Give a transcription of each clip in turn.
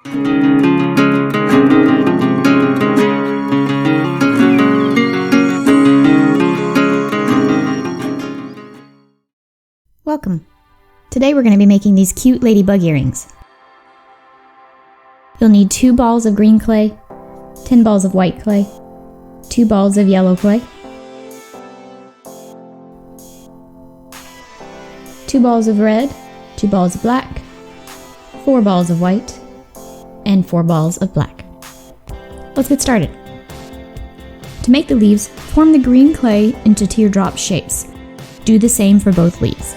Welcome. Today we're going to be making these cute ladybug earrings. You'll need 2 balls of green clay, 10 balls of white clay, 2 balls of yellow clay, 2 balls of red, 2 balls of black, 4 balls of white, and 4 balls of black. Let's get started. To make the leaves, form the green clay into teardrop shapes. Do the same for both leaves.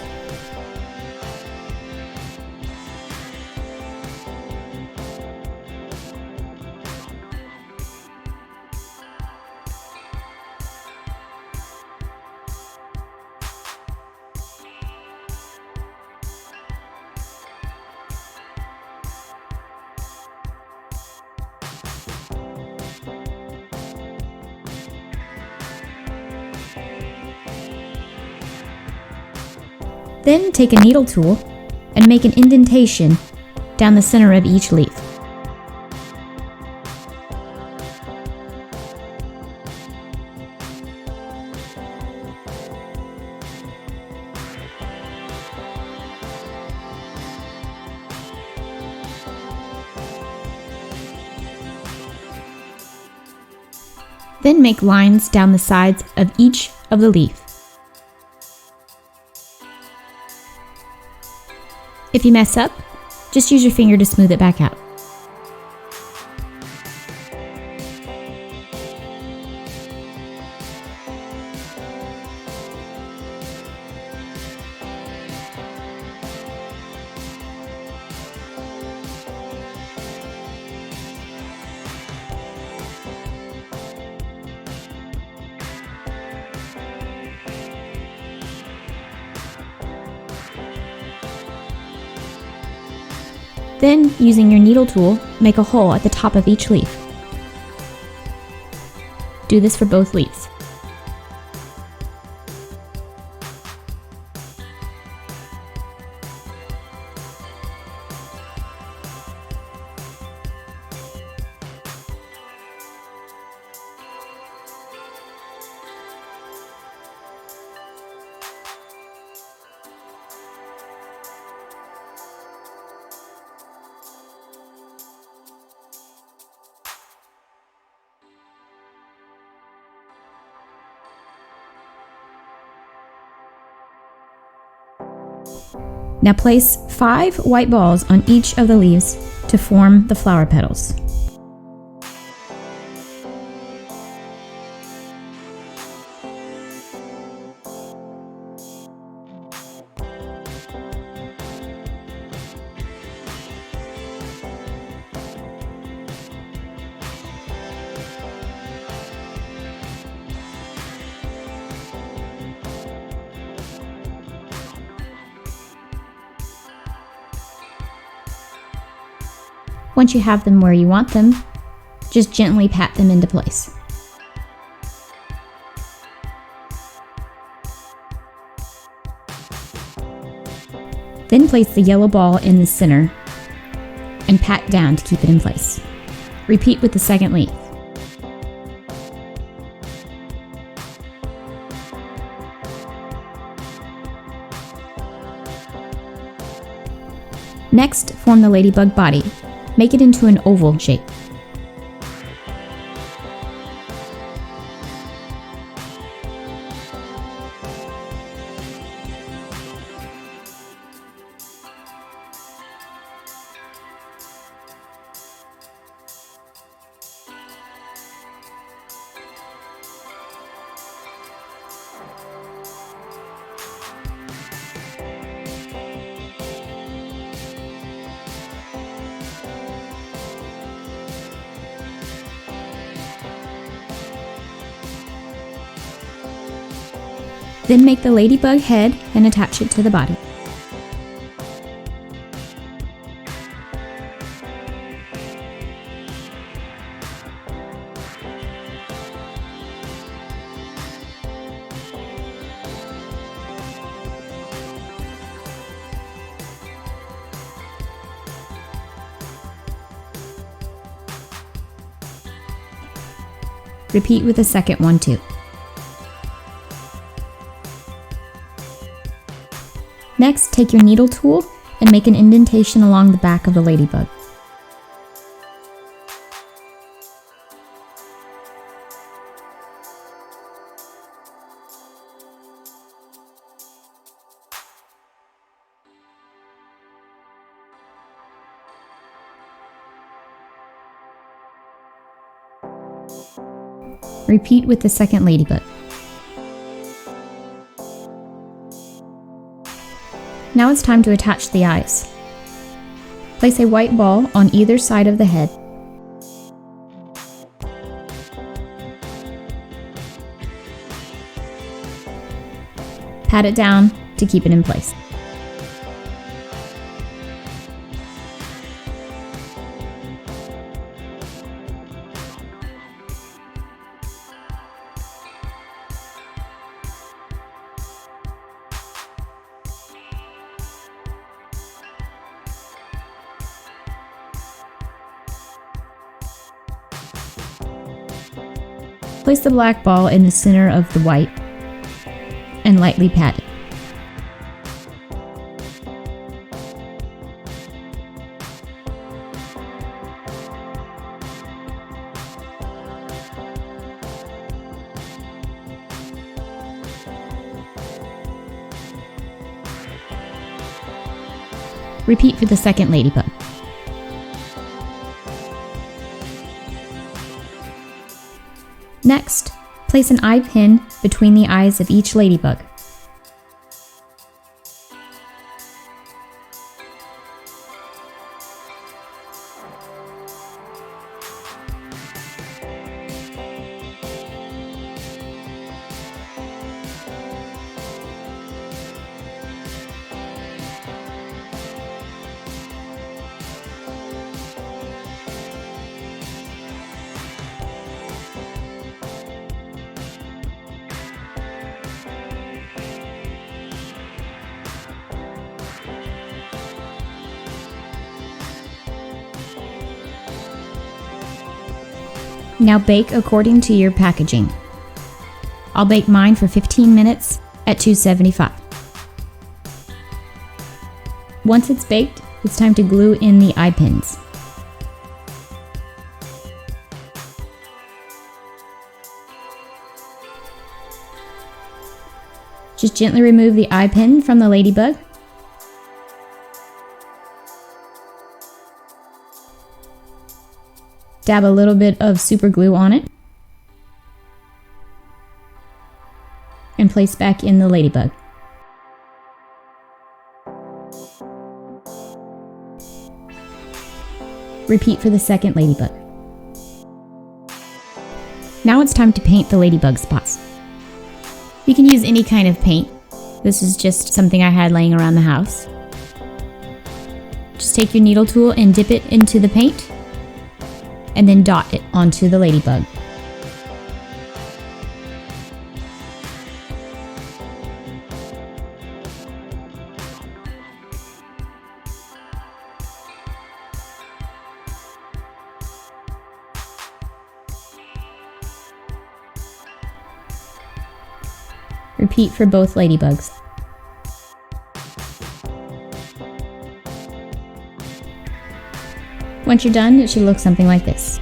Then take a needle tool and make an indentation down the center of each leaf. Then make lines down the sides of each of the leaf. If you mess up, just use your finger to smooth it back out. Then, using your needle tool, make a hole at the top of each leaf. Do this for both leaves. Now place 5 white balls on each of the leaves to form the flower petals. Once you have them where you want them, just gently pat them into place. Then place the yellow ball in the center and pat down to keep it in place. Repeat with the second leaf. Next, form the ladybug body. Make it into an oval shape. Then make the ladybug head and attach it to the body. Repeat with the second one too. Next, take your needle tool and make an indentation along the back of the ladybug. Repeat with the second ladybug. Now it's time to attach the eyes. Place a white ball on either side of the head. Pat it down to keep it in place. Place the black ball in the center of the white and lightly pat it. Repeat for the second ladybug. Next, place an eye pin between the eyes of each ladybug. Now bake according to your packaging. I'll bake mine for 15 minutes at 275. Once it's baked, it's time to glue in the eye pins. Just gently remove the eye pin from the ladybug. Dab a little bit of super glue on it and place back in the ladybug. Repeat for the second ladybug. Now it's time to paint the ladybug spots. You can use any kind of paint. This is just something I had laying around the house. Just take your needle tool and dip it into the paint, and then dot it onto the ladybug. Repeat for both ladybugs. Once you're done, it should look something like this.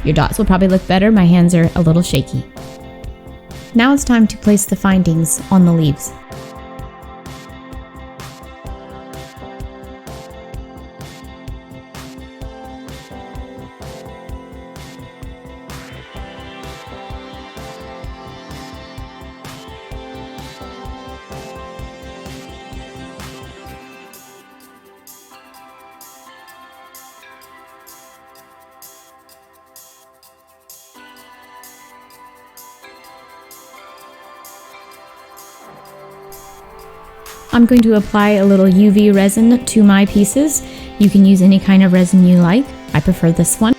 Your dots will probably look better, my hands are a little shaky. Now it's time to place the findings on the leaves. I'm going to apply a little UV resin to my pieces. You can use any kind of resin you like. I prefer this one.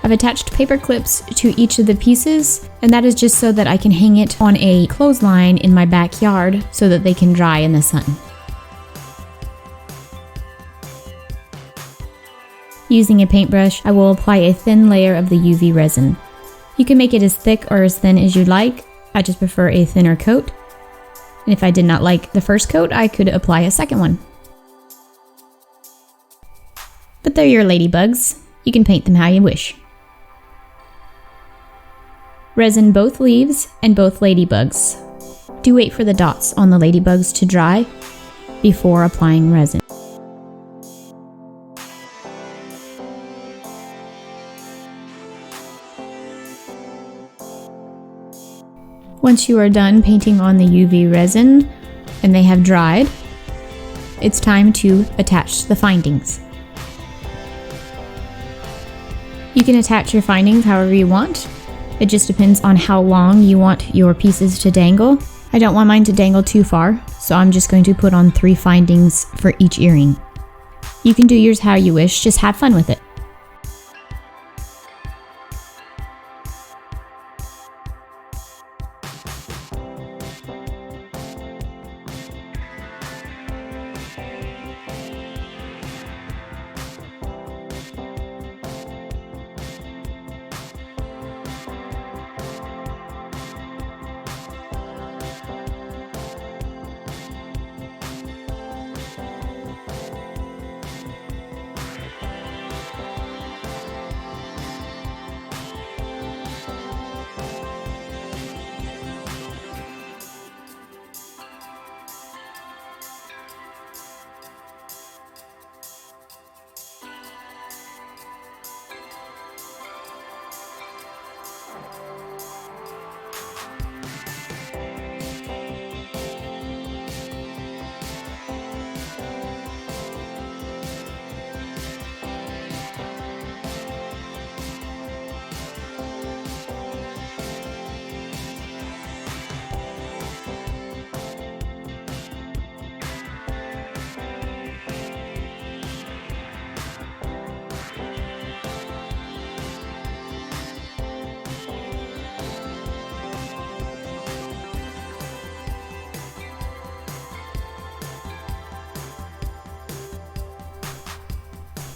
I've attached paper clips to each of the pieces, and that is just so that I can hang it on a clothesline in my backyard so that they can dry in the sun. Using a paintbrush, I will apply a thin layer of the UV resin. You can make it as thick or as thin as you like. I just prefer a thinner coat. And if I did not like the first coat, I could apply a second one. But they're your ladybugs. You can paint them how you wish. Resin both leaves and both ladybugs. Do wait for the dots on the ladybugs to dry before applying resin. Once you are done painting on the UV resin and they have dried, it's time to attach the findings. You can attach your findings however you want. It just depends on how long you want your pieces to dangle. I don't want mine to dangle too far, so I'm just going to put on 3 findings for each earring. You can do yours how you wish, just have fun with it.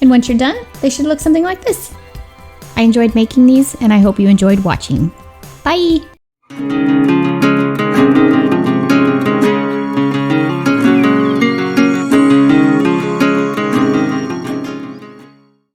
And once you're done, they should look something like this. I enjoyed making these, and I hope you enjoyed watching. Bye!